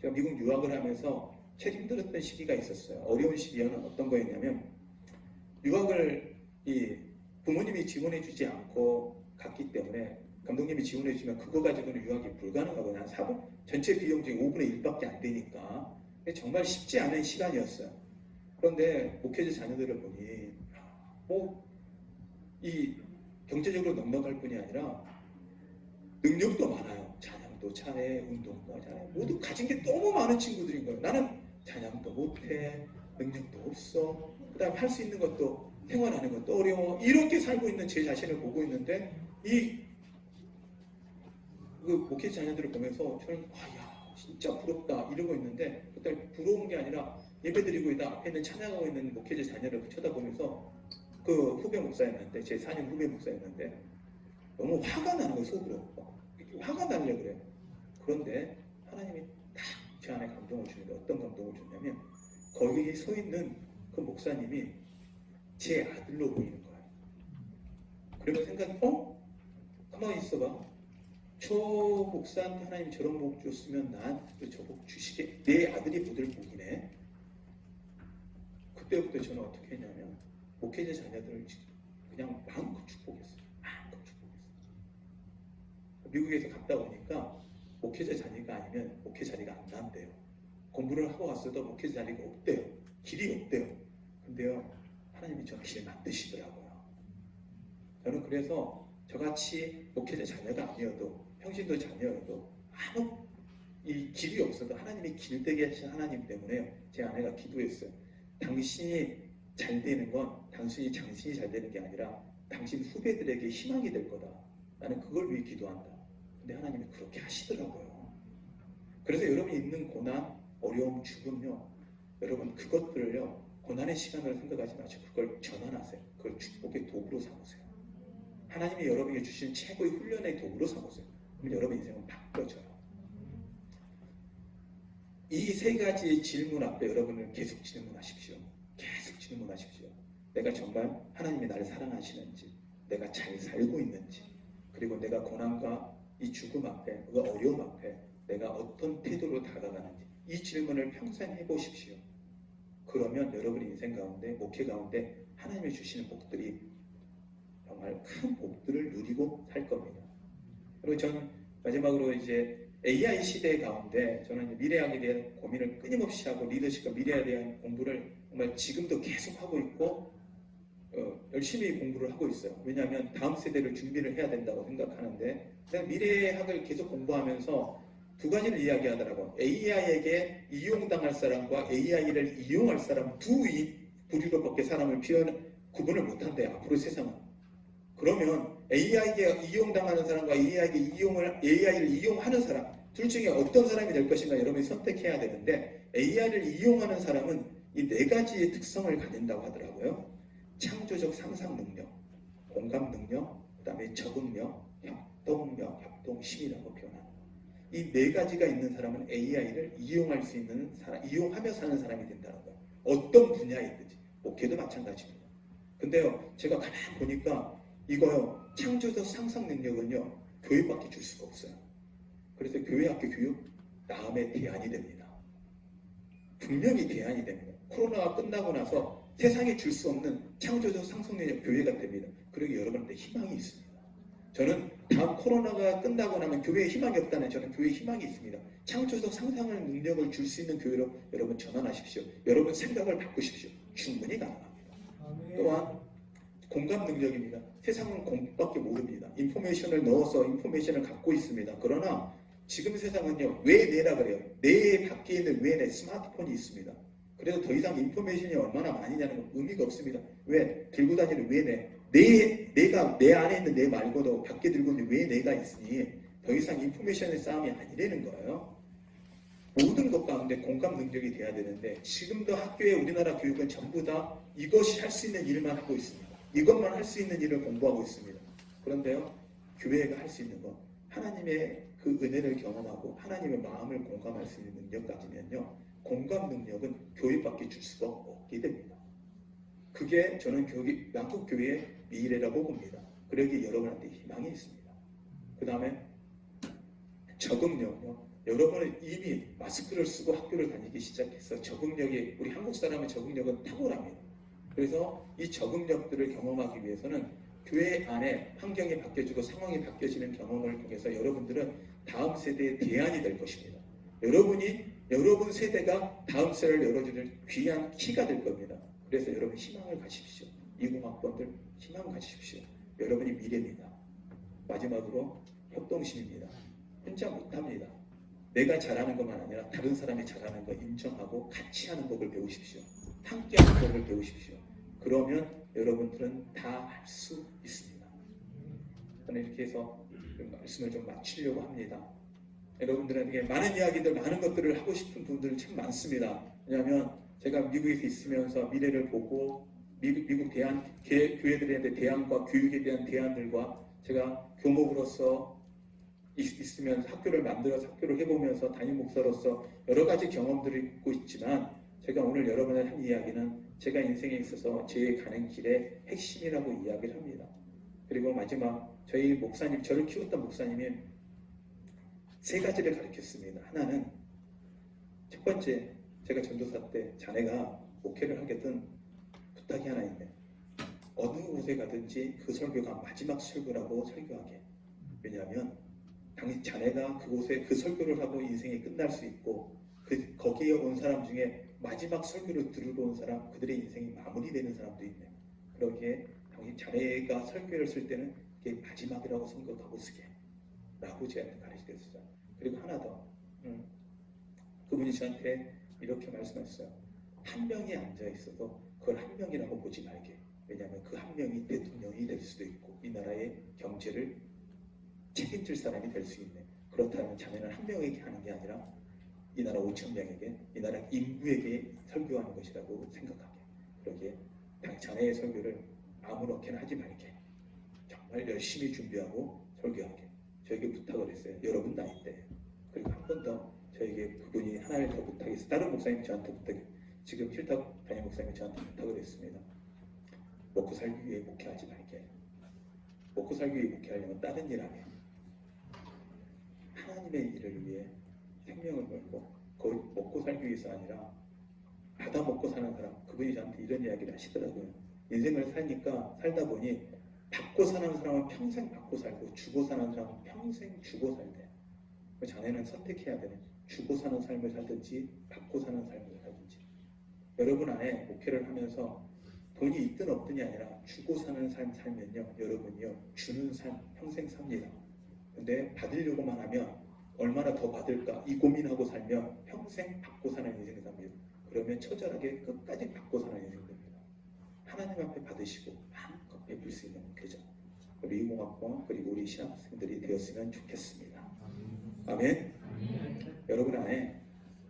제가 미국 유학을 하면서 제일 힘들었던 시기가 있었어요. 어려운 시기에는 어떤 거였냐면 유학을 이 부모님이 지원해주지 않고 갔기 때문에 감독님이 지원해주면 그거 가지고는 유학이 불가능하거든요. 한 4분 전체 비용 중에 5분의 1밖에 안 되니까 정말 쉽지 않은 시간이었어요. 그런데 목회자 자녀들을 보니 이 경제적으로 넉넉할 뿐이 아니라 능력도 많아요. 찬양도 잘해, 운동도 잘해. 모두 가진 게 너무 많은 친구들인 거예요. 나는 찬양도 못해, 능력도 없어. 그 다음에 할 수 있는 것도 생활하는 것도 어려워. 이렇게 살고 있는 제 자신을 보고 있는데 그 목회자 자녀들을 보면서 저는 야 진짜 부럽다 이러고 있는데 그때 부러운 게 아니라 예배드리고 있다 앞에 있는 찬양하고 있는 목회자 자녀를 쳐다보면서 그 후배 목사였는데 제 4년 후배 목사였는데 너무 화가 나는 거예요. 속으로 화가 나려고 그래요. 그런데 하나님이 딱 제 안에 감동을 주는데 어떤 감동을 줬냐면 거기에 서 있는 그 목사님이 제 아들로 보이는 거예요. 그러면 생각이 가만히 있어봐. 저 목사한테 하나님 저런 복 줬으면 나한테 저 복 주시게 내 아들이 받을 복이네. 그때부터 저는 어떻게 했냐면 목회자 자녀들을 그냥 마음껏 축복했어요. 마음껏 축복했어요. 미국에서 갔다 오니까 목회자 자녀가 아니면 목회 자리가 안 난대요. 공부를 하고 왔어도 목회자 자리가 없대요. 길이 없대요. 근데요 하나님이 저 길 만드시더라고요. 저는 그래서 저같이 목회자 자녀가 아니어도 평신도 자녀여도 아무 이 길이 없어도 하나님이 길되게 하신 하나님 때문에 제 아내가 기도했어요. 당신이 잘 되는 건 당신이 잘 되는 게 아니라 당신 후배들에게 희망이 될 거다. 나는 그걸 위해 기도한다. 근데 하나님이 그렇게 하시더라고요. 그래서 여러분이 있는 고난, 어려움, 죽음요. 여러분 그것들을요. 고난의 시간을 생각하지 마시고 그걸 전환하세요. 그걸 축복의 도구로 삼으세요. 하나님이 여러분에게 주신 최고의 훈련의 도구로 삼으세요. 그럼 여러분 인생은 바뀌어져요. 이 세 가지의 질문 앞에 여러분은 계속 질문하십시오. 계속 질문하십시오. 내가 정말 하나님이 나를 사랑하시는지, 내가 잘 살고 있는지, 그리고 내가 고난과 이 죽음 앞에, 그 어려움 앞에 내가 어떤 태도로 다가가는지 이 질문을 평생 해보십시오. 그러면 여러분의 인생 가운데, 목회 가운데 하나님이 주시는 복들이 정말 큰 복들을 누리고 살 겁니다. 그리고 저는 마지막으로 이제 AI 시대 가운데 저는 이제 미래학에 대한 고민을 끊임없이 하고 리더십과 미래에 대한 공부를 정말 지금도 계속 하고 있고 열심히 공부를 하고 있어요. 왜냐하면 다음 세대를 준비를 해야 된다고 생각하는데 그냥 미래학을 계속 공부하면서 두 가지를 이야기하더라고요. AI에게 이용당할 사람과 AI를 이용할 사람 두 부류로밖에 사람을 구분을 못한대요. 앞으로 세상은. 그러면 AI에게 이용당하는 사람과 AI를 이용하는 사람 둘 중에 어떤 사람이 될 것인가 여러분이 선택해야 되는데 AI를 이용하는 사람은 이 네 가지의 특성을 가진다고 하더라고요. 창조적 상상 능력, 공감 능력, 그 다음에 적응력, 협동력, 협동심이라고 표현합니다. 이 네 가지가 있는 사람은 AI를 이용할 수 있는 사람, 이용하며 사는 사람이 된다는 거예요. 어떤 분야이든지, 목회도 마찬가지입니다. 근데요, 제가 가만히 보니까 이거요, 창조적 상상 능력은요, 교회밖에 줄 수가 없어요. 그래서 교회학교 교육, 다음에 대안이 됩니다. 분명히 대안이 됩니다. 코로나가 끝나고 나서 세상에 줄 수 없는 창조적 상상 능력 교회가 됩니다. 그러기 여러분한테 희망이 있습니다. 저는 다음 코로나가 끝나고 나면 교회에 희망이 없다는 저는 교회에 희망이 있습니다. 창조적 상상을 능력을 줄 수 있는 교회로 여러분 전환하십시오. 여러분 생각을 바꾸십시오. 충분히 가능합니다. 또한 공감 능력입니다. 세상은 공밖에 모릅니다. 인포메이션을 넣어서 인포메이션을 갖고 있습니다. 그러나 지금 세상은요. 왜 내라 그래요? 내 밖에 있는 왜 내 스마트폰이 있습니다. 그래서 더 이상 인포메이션이 얼마나 많이냐는 건 의미가 없습니다. 왜? 들고 다니는 왜 내가 내 안에 있는 내 말고도 밖에 들고 있는 왜 내가 있으니 더 이상 인포메이션의 싸움이 아니라는 거예요. 모든 것 가운데 공감 능력이 돼야 되는데 지금도 학교에 우리나라 교육은 전부 다 이것이 할 수 있는 일만 하고 있습니다. 이것만 할 수 있는 일을 공부하고 있습니다. 그런데요, 교회가 할 수 있는 건 하나님의 그 은혜를 경험하고 하나님의 마음을 공감할 수 있는 능력 가지면요, 공감 능력은 교회밖에 줄 수가 없게 됩니다. 그게 저는 양국 교회의 미래라고 봅니다. 그러기 여러분한테 희망이 있습니다. 그 다음에 적응력요. 여러분은 이미 마스크를 쓰고 학교를 다니기 시작해서 적응력이, 우리 한국 사람의 적응력은 탁월합니다. 그래서 이 적응력들을 경험하기 위해서는 교회 안에 환경이 바뀌어지고 상황이 바뀌어지는 경험을 통해서 여러분들은 다음 세대의 대안이 될 것입니다. 여러분 세대가 다음 세대를 열어주는 귀한 키가 될 겁니다. 그래서 여러분 희망을 가십시오. 20학번들 희망을 가십시오. 여러분이 미래입니다. 마지막으로 협동심입니다. 혼자 못합니다. 내가 잘하는 것만 아니라 다른 사람이 잘하는 거 인정하고 같이 하는 법을 배우십시오. 함께 하는 법을 배우십시오. 그러면 여러분들은 다 할 수 있습니다. 저는 이렇게 해서 말씀을 좀 마치려고 합니다. 여러분들에게 많은 이야기들, 많은 것들을 하고 싶은 분들 참 많습니다. 왜냐하면 제가 미국에 있으면서 미래를 보고 미국 교회들의 대안과 교육에 대한 대안들과 제가 교목으로서 있으면서 학교를 만들어서 학교를 해보면서 담임 목사로서 여러 가지 경험들을 있고 있지만 제가 오늘 여러분의 한 이야기는 제가 인생에 있어서 제 가는 길의 핵심이라고 이야기를 합니다. 그리고 마지막 저희 목사님, 저를 키웠던 목사님이 세 가지를 가르쳤습니다. 하나는 첫 번째, 제가 전도사 때 자네가 목회를 하게든 부탁이 하나 있네. 어느 곳에 가든지 그 설교가 마지막 설교라고 설교하게. 왜냐하면 당신 자네가 그곳에 그 설교를 하고 인생이 끝날 수 있고 거기에 온 사람 중에 마지막 설교를 들으러 온 사람, 그들의 인생이 마무리되는 사람도 있네. 그러기에 당신 자네가 설교를 쓸 때는 그게 마지막이라고 생각하고 쓰게 라고 제한테 가르치셨어요. 그리고 하나 더, 그분이 저한테 이렇게 말씀하셨어요. 한 명이 앉아 있어도 그걸 한 명이라고 보지 말게. 왜냐하면 그 한 명이 대통령이 될 수도 있고 이 나라의 경제를 책임질 사람이 될 수 있네. 그렇다면 자네는 한 명에게 하는 게 아니라 이 나라 5천 명에게, 이 나라 인구에게 설교하는 것이라고 생각하게. 그러기에 자네의 설교를 아무렇게나 하지 말게. 정말 열심히 준비하고 설교하게. 저에게 부탁을 했어요. 여러분 나이 때. 그리고 한 번 더 저에게 그분이 하나를 더 부탁했어요. 다른 목사님이 저한테 부탁했어요. 지금 힐탁 담임 목사님이 저한테 부탁을 했습니다. 먹고 살기 위해 목회하지 말게. 먹고 살기 위해 목회하려면 다른 일 하게. 하나님의 일을 위해 생명을 걸고 거의 먹고 살기 위해서 아니라 받아 먹고 사는 사람, 그분이 저한테 이런 이야기를 하시더라고요. 인생을 살다 보니 받고 사는 사람은 평생 받고 살고 주고 사는 사람은 평생 주고 살대. 자네는 선택해야 되는, 주고 사는 삶을 살든지 받고 사는 삶을 살든지. 여러분 안에 목회를 하면서 돈이 있든 없든이 아니라 주고 사는 삶 살면요, 여러분이요 주는 삶 평생 삽니다. 근데 받으려고만 하면 얼마나 더 받을까 이 고민하고 살면 평생 받고 사는 인생을 삽니다. 그러면 처절하게 끝까지 받고 사는 인생이 됩니다. 하나님 앞에 받으시고 마음껏 베풀 수 있는 교정, 우리 이공학과 그리고 우리 신학생들이 되었으면 좋겠습니다. 아멘. 여러분 안에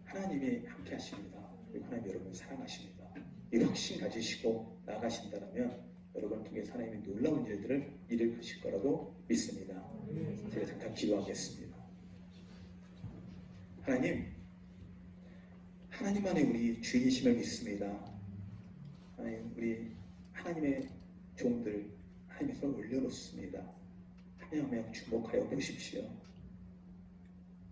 하나님이 함께 하십니다. 그리고 하나님 여러분을 사랑하십니다. 이 확신 가지시고 나가신다면 여러분을 통해 하나님의 놀라운 일들을 이루실 거라고 믿습니다. 제가 잠깐 기도하겠습니다. 하나님 안에 우리 주인이심을 믿습니다. 하나님, 우리 하나님의 종들 하나님의 손을 올려놓습니다. 한 명 한 명 주목하여 보십시오.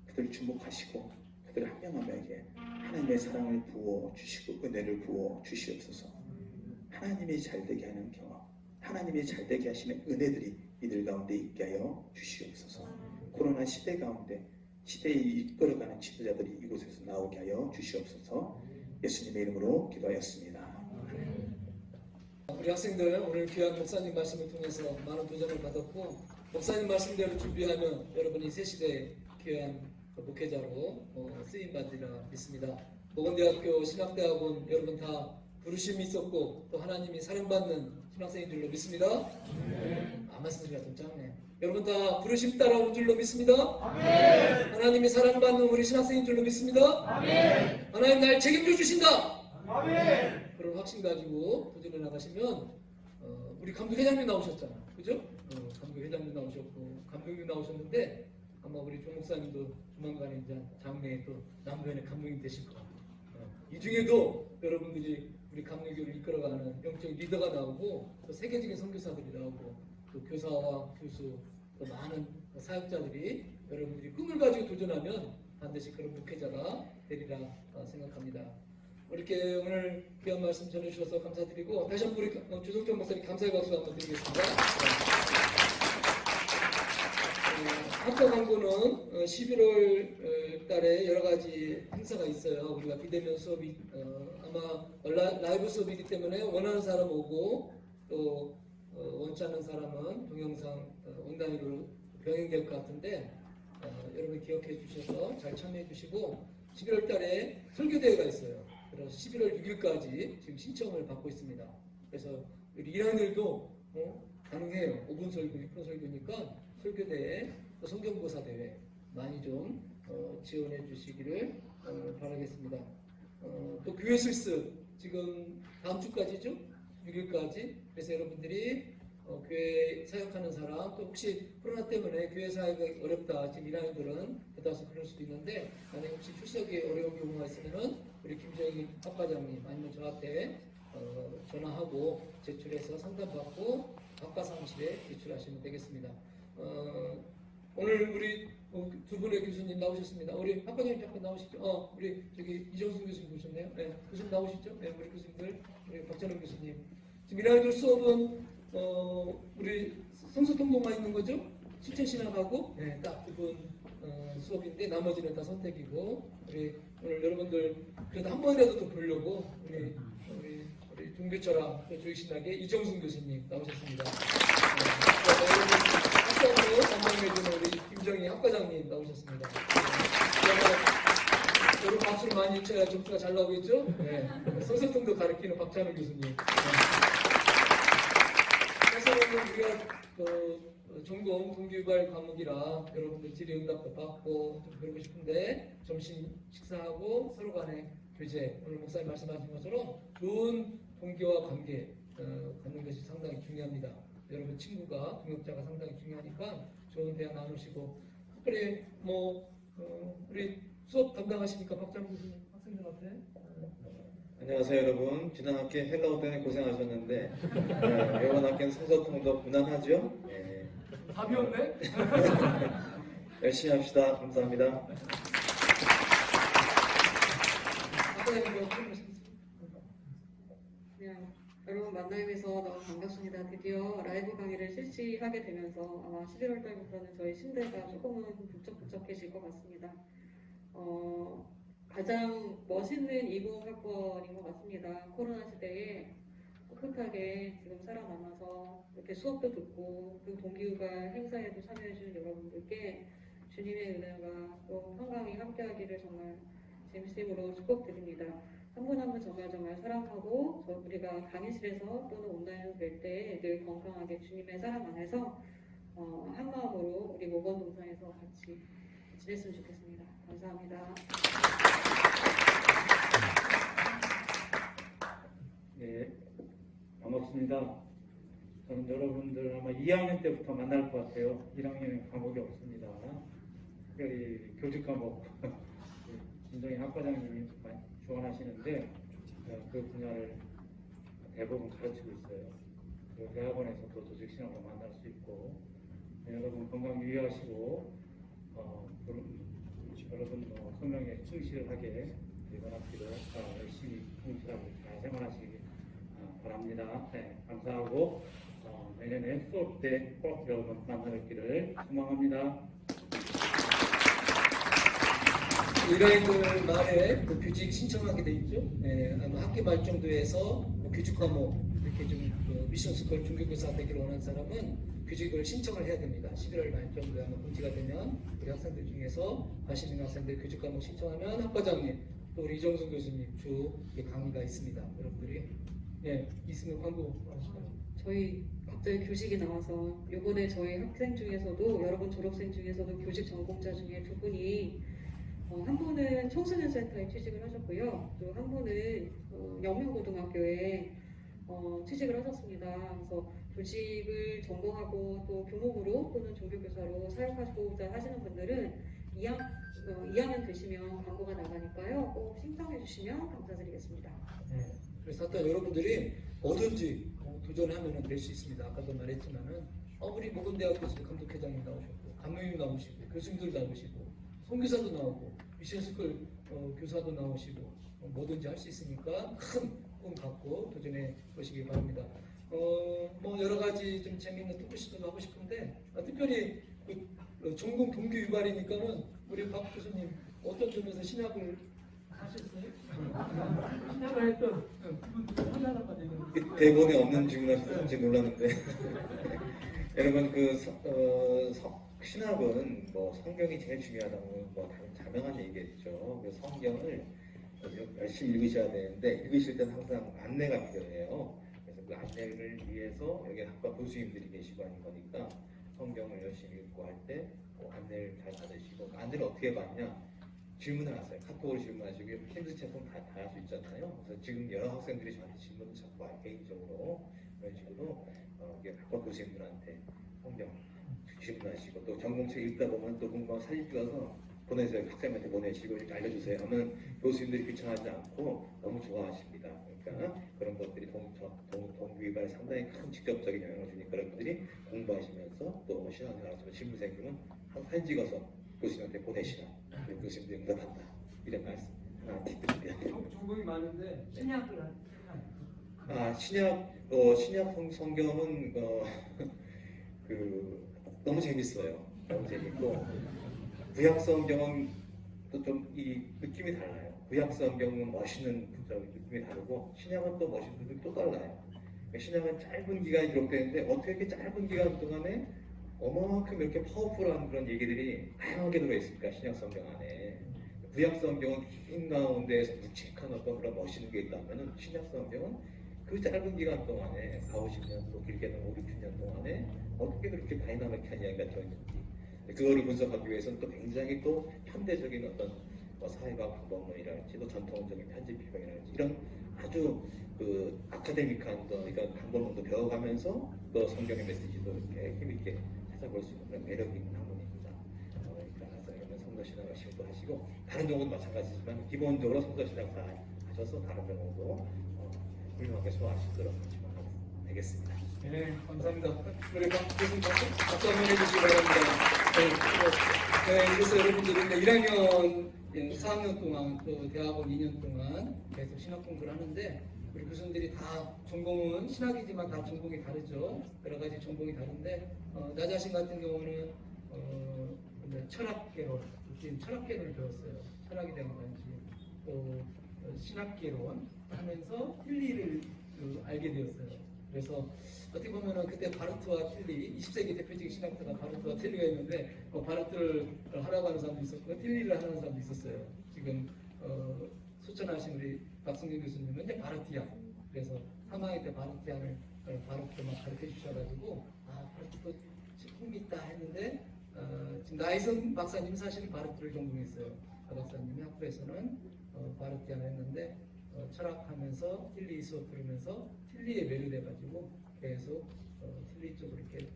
그들을 주목하시고 그들 한 명 한 명에게 하나님의 사랑을 부어 주시고 은혜를 부어 주시옵소서. 하나님이 잘되게 하는 경험, 하나님이 잘되게 하시는 은혜들이 이들 가운데 있게 하여 주시옵소서. 코로나 시대 가운데 시대에 이끌어가는 지도자들이 이곳에서 나오게 하여 주시옵소서. 예수님의 이름으로 기도하였습니다. 우리 학생들 오늘 귀한 목사님 말씀을 통해서 많은 도전을 받았고 목사님 말씀대로 준비하면 여러분이 새 시대의 귀한 목회자로 쓰임 받으리라 믿습니다. 보건대학교 신학대학원 여러분 다 부르심이 있었고 또 하나님이 사랑받는 신학생인 줄로 믿습니다. 말씀드리기가 좀 짧네. 여러분 다 부르심 따라온 줄로 믿습니다. 하나님이 사랑받는 우리 신학생인 줄로 믿습니다. 하나님 날 책임져 주신다. 그런 확신 가지고 도전해 나가시면 우리 감독회장님 나오셨잖아, 그죠? 감독회장님 나오셨고 감독님 나오셨는데 아마 우리 조 목사님도 조만간에 이제 장래에 또 남부현의 감독님 되실 거예요. 이 중에도 여러분들이 우리 감독교를 이끌어가는 영적인 리더가 나오고 또 세계적인 선교사들이 나오고 또 교사와 교수 또 많은 사역자들이 여러분들이 꿈을 가지고 도전하면 반드시 그런 목회자가 되리라 생각합니다. 이렇게 오늘 귀한 말씀 전해주셔서 감사드리고 다시 한번 우리 주석정 목사님 감사의 박수 한번 드리겠습니다. 학과 광고는 11월 달에 여러 가지 행사가 있어요. 우리가 비대면 수업이 아마 라이브 수업이기 때문에 원하는 사람 오고 또 원치 않는 사람은 동영상 온라인으로 병행될 것 같은데 여러분 기억해 주셔서 잘 참여해 주시고 11월 달에 설교대회가 있어요. 그래서 11월 6일까지 지금 신청을 받고 있습니다. 그래서 우리 1학년들도 가능해요. 5분 설교, 6분 설교니까 설교대회, 또 성경고사 대회 많이 좀 지원해 주시기를 바라겠습니다. 또 교회 실습 지금 다음 주까지죠? 6일까지. 그래서 여러분들이 교회 사역하는 사람, 또 혹시 코로나 때문에 교회 사역이 어렵다, 지금 1학년들은 대다수 그럴 수도 있는데, 만약 혹시 출석이 어려운 경우가 있으면은 우리 김정희 학과장님 아니면 저한테 전화하고 제출해서 상담받고 학과 사무실에 제출하시면 되겠습니다. 오늘 우리 두 분의 교수님 나오셨습니다. 우리 학과장님 잠깐 나오시죠. 우리 저기 이정순 교수님 오셨네요. 네, 교수님 나오시죠. 네, 우리 교수님들, 우리 박찬호 교수님. 지금 1학년 수업은 우리 성서통독만 있는 거죠? 실천신학하고 네, 딱 두 분 수업인데 나머지는 다 선택이고 우리 오늘 여러분들 그래도 한 번이라도 더 보려고 우리 종교철학 조익신학의 이정순 교수님 나오셨습니다. 학교로 담당해주는 우리 김정희 학과장님 나오셨습니다. 여러분 박수를 많이 쳐야 점수가 잘 나오겠죠? 네. 성서통독 가르치는 박찬호 교수님. 사실은 우리가 전공 동기유발 과목이라 여러분들 질의응답도 받고 좀 그러고 싶은데 점심 식사하고 서로 간의 교제, 오늘 목사님 말씀하신 것처럼 좋은 동기와 관계 갖는 것이 상당히 중요합니다. 여러분 친구가 동역자가 상당히 중요하니까 좋은 대화 나누시고 특별히 우리 수업 담당하시니까 박찬호 교수님 학생들 앞에 안녕하세요 여러분. 지난 학기 헬라어 때문에 고생하셨는데 이번 학기는 성서통독 무난하죠? 네. 답이 없네? 열심히 합시다. 감사합니다. 여러분 만나뵈서 너무 반갑습니다. 드디어 라이브 강의를 실시하게 되면서 아마 11월 달부터는 저희 신대가 조금은 북적북적해질 것 같습니다. 가장 멋있는 이공학번인 것 같습니다. 코로나 시대에 꿋꿋하게 지금 살아남아서 이렇게 수업도 듣고 그 동기유발 행사에도 참여해주는 여러분들께 주님의 은혜가 또 평강이 함께하기를 정말 진심으로 축복드립니다. 한 분 한 분 정말 사랑하고 우리가 강의실에서 또는 온라인에서 뵐 때 늘 건강하게 주님의 사랑 안에서 한 마음으로 우리 모건 동상에서 같이 지냈으면 좋겠습니다. 감사합니다. 네, 반갑습니다. 저는 여러분들 아마 2학년 때부터 만날 것 같아요. 1학년에 과목이 없습니다. 특별히 교직 과목 김정희 학과장님이 주관하시는데 그 분야를 대부분 가르치고 있어요. 그 대학원에서도 조직신학을 만날 수 있고 여러분 건강 유의하시고 여러분 성령에 충실하게 이번 학기도 열심히 충실하고 잘 생활하시기 바랍니다. 네, 감사하고 내년에 수업 때 꼭 여러분 만나뵙기를 소망합니다. 1학년들 말에 교직 신청하게 돼 있죠. 네, 아마 학기 말 정도에서 교직 과목 이렇게 좀 미션 스쿨 중교교사 되기를 원하는 사람은 교직을 신청을 해야 됩니다. 11월 말 정도에 아마 공지가 되면 우리 학생들 중에서 관심 있는 학생들 교직 과목 신청하면 학과장님 또 우리 이정순 교수님 주 강의가 있습니다. 여러분들이 있으면 광고 하시죠. 저희 갑자기 교직이 나와서 이번에 저희 학생 중에서도 여러분 졸업생 중에서도 교직 전공자 중에 두 분이 한 분은 청소년센터에 취직을 하셨고요. 또 한 분은 영명고등학교에 취직을 하셨습니다. 그래서 교직을 전공하고 또 교목으로 또는 종교교사로 사역하고자 하시는 분들은 2학년 되시면 광고가 나가니까요. 꼭 신청해 주시면 감사드리겠습니다. 네, 그래서 하여튼 여러분들이 뭐든지 도전하면 될 수 있습니다. 아까도 말했지만은 우리 모건대학교에서 감독회장님 나오셨고 감독님 나오시고 교수님들 나오시고 선교사도 나오고 미션스쿨 교사도 나오시고 뭐든지 할 수 있으니까 큰 꿈 갖고 도전해 보시기 바랍니다. 뭐 여러 가지 좀 재미있는 토크쇼도 하고 싶은데 특별히 전공 동기 유발이니까는 우리 박 교수님 어떤 점에서 신학을 하셨어요? 신학을 했던 하나만 얘기해. 대본에 없는 질문하셔서 놀랐는데 여러분 신학은 뭐 성경이 제일 중요하다고 뭐 자명한 얘기겠죠. 그래서 성경을 열심히 읽으셔야 되는데 읽으실 때는 항상 안내가 필요해요. 그래서 그 안내를 위해서 여기 학과 교수님들이 계시고 하는 거니까 성경을 열심히 읽고 할 때 안내를 잘 받으시고 안내를 어떻게 받냐? 질문을 하세요. 카톡으로 질문하시고 팀즈 채팅 다 할 수 있잖아요. 그래서 지금 여러 학생들이 저한테 질문을 자꾸 와요. 개인적으로 그런 식으로 학과 교수님들한테 성경 질문하시고 또 전공책 읽다 보면 또 궁금한 사진 찍어서 보내세요. 학생한테 보내시고 이렇게 알려주세요 하면 교수님들이 귀찮아하지 않고 너무 좋아하십니다. 그러니까 그런 것들이 동기유발에 상당히 큰 직접적인 영향을 주니까 여러분들이 공부하시면서 또 신앙생활 하시면 질문 생기면 한 사진 찍어서 교수님한테 보내시라. 그리고 교수님들이 응답한다. 이런 말씀 하나 드립니다. 전공이 많은데 신약을 신약 성경은 너무 재밌어요. 너무 재밌고 구약 성경은 또 좀 이 느낌이 달라요. 구약 성경은 멋있는 느낌이 다르고 신약은 또 멋있는 느낌이 또 달라요. 신약은 짧은 기간 기록되는데 어떻게 이렇게 짧은 기간 동안에 어마만큼 이렇게 파워풀한 그런 얘기들이 다양하게 들어있을까 신약 성경 안에. 구약 성경은 긴 가운데에서 묵직한 어떤 그런 멋있는 게 있다면은 신약 성경은 그 짧은 기간 동안에 4, 50년 또 길게는 5, 60년 동안에 어떻게 그렇게 다이나믹한 이야기가 들어있는지 그거를 분석하기 위해서는 또 굉장히 또 현대적인 어떤 사회과학 방법론이랄지 또 전통적인 편집 비평이랄지 이런 아주 아카데믹한 이런 방법론도 배워가면서 또 성경의 메시지도 이렇게 힘있게 찾아볼 수 있는 그런 매력 있는 학문입니다. 그러니까 성서신학을 시험도 하시고 다른 종목도 마찬가지지만 기본적으로 성서신학 다 하셔서 다른 종목도 훌륭하게 소화하시도록 되겠습니다. 네, 감사합니다. 우리 박 교수님 박수 한번 해주시기 바랍니다. 그래서 여러분들이 1학년 4학년 동안 또 대학원 2년 동안 계속 신학 공부를 하는데 우리 교수님들이 다 전공은 신학이지만 다 전공이 다르죠. 여러 가지 전공이 다른데 나 자신 같은 경우는 철학개론, 철학개론을 배웠어요. 철학이 된 건지 또 신학개론 하면서 틸리를 알게 되었어요. 그래서 어떻게 보면은 그때 바르트와 틸리, 20세기 대표적인 신학자가 바르트와 틸리가 있는데 바르트를 하라고 하는 사람도 있었고 틸리를 하는 사람도 있었어요. 지금 소천하신 우리 박승진 교수님은 이제 바르티아. 그래서 3학기 때 바르티아를 바르트만 가르쳐 주셔가지고 바르트도 흥미 있다 했는데 지금 나이선 박사님 사실 바르트를 전공했어요. 그 박사님이 학부에서는 바르티아를 했는데 철학하면서 틸리 수업 들으면서 틸리에 매료돼가지고 계속 틸리 쪽으로 이렇게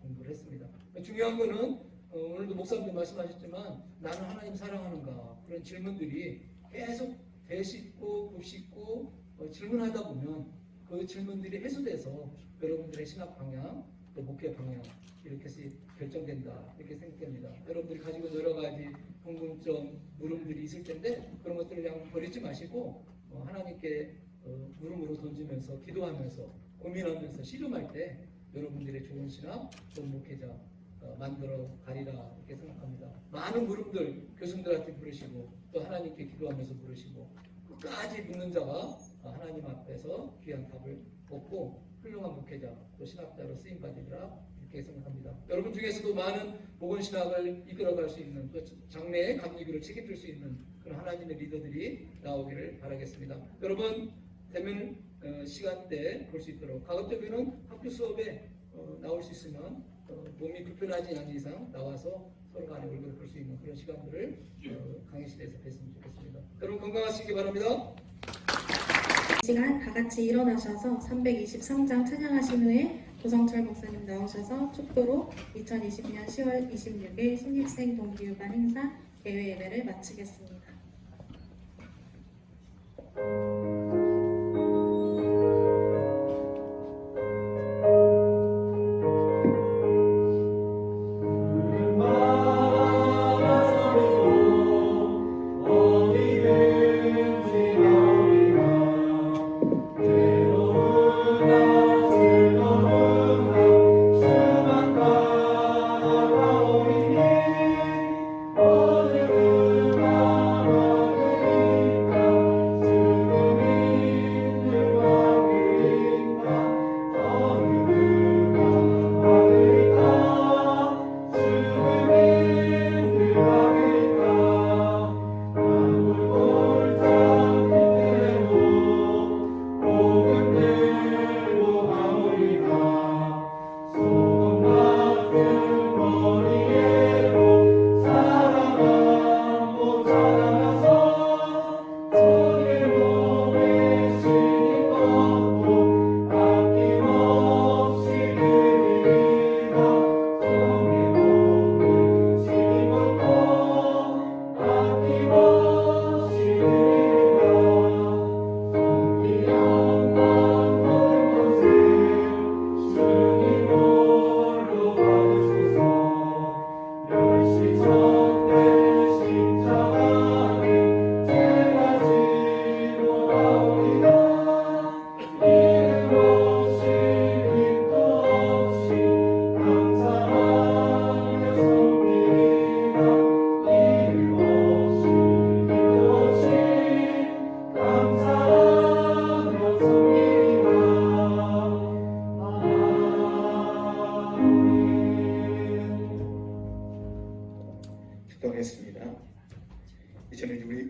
공부를 했습니다. 중요한 거는 오늘도 목사님도 말씀하셨지만 나는 하나님 사랑하는가 그런 질문들이 계속 되씹고 곱씹고 질문하다 보면 그 질문들이 해소돼서 여러분들의 신학 방향 또 목회 방향 이렇게 해서 결정된다 이렇게 생각됩니다. 여러분들이 가지고 있는 여러 가지 궁금점 물음들이 있을 텐데 그런 것들을 그냥 버리지 마시고 하나님께 물음으로 던지면서 기도하면서 고민하면서 씨름할 때 여러분들의 좋은 신학, 좋은 목회자 만들어 가리라 이렇게 생각합니다. 많은 물음들 교수님들한테 물으시고 또 하나님께 기도하면서 물으시고 끝까지 묻는 자가 하나님 앞에서 귀한 답을 얻고 훌륭한 목회자 또 신학자로 쓰임 받으리라 이렇게 생각합니다. 여러분 중에서도 많은 복음 신학을 이끌어갈 수 있는 또 장래의 감리교를 책임질 수 있는 그런 하나님의 리더들이 나오기를 바라겠습니다. 여러분 되면 시간대 볼 수 있도록 가급적이면 학교 수업에 나올 수 있으면 몸이 불편하지 않은 이상 나와서 서로 간에 얼굴을 볼 수 있는 그런 시간들을 강의실에서 뵀으면 좋겠습니다. 여러분 건강하시기 바랍니다. 이 시간 다 같이 일어나셔서 323장 찬양하신 후에 조성철 목사님 나오셔서 축도로 2020년 10월 26일 신입생 동기유반 행사 예외 예배를 마치겠습니다.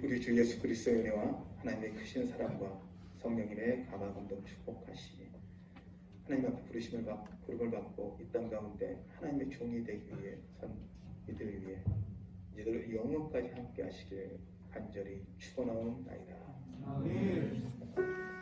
우리 주 예수 그리스도의 은혜와 하나님의 크신 사랑과 성령님의 감화 감동 축복하시니 하나님 앞에 부름을 받고 이 땅 가운데 하나님의 종이 되기 위해 선 이들을 위해 이들 영원까지 함께 하시길 간절히 축원하옵나이다. 아멘.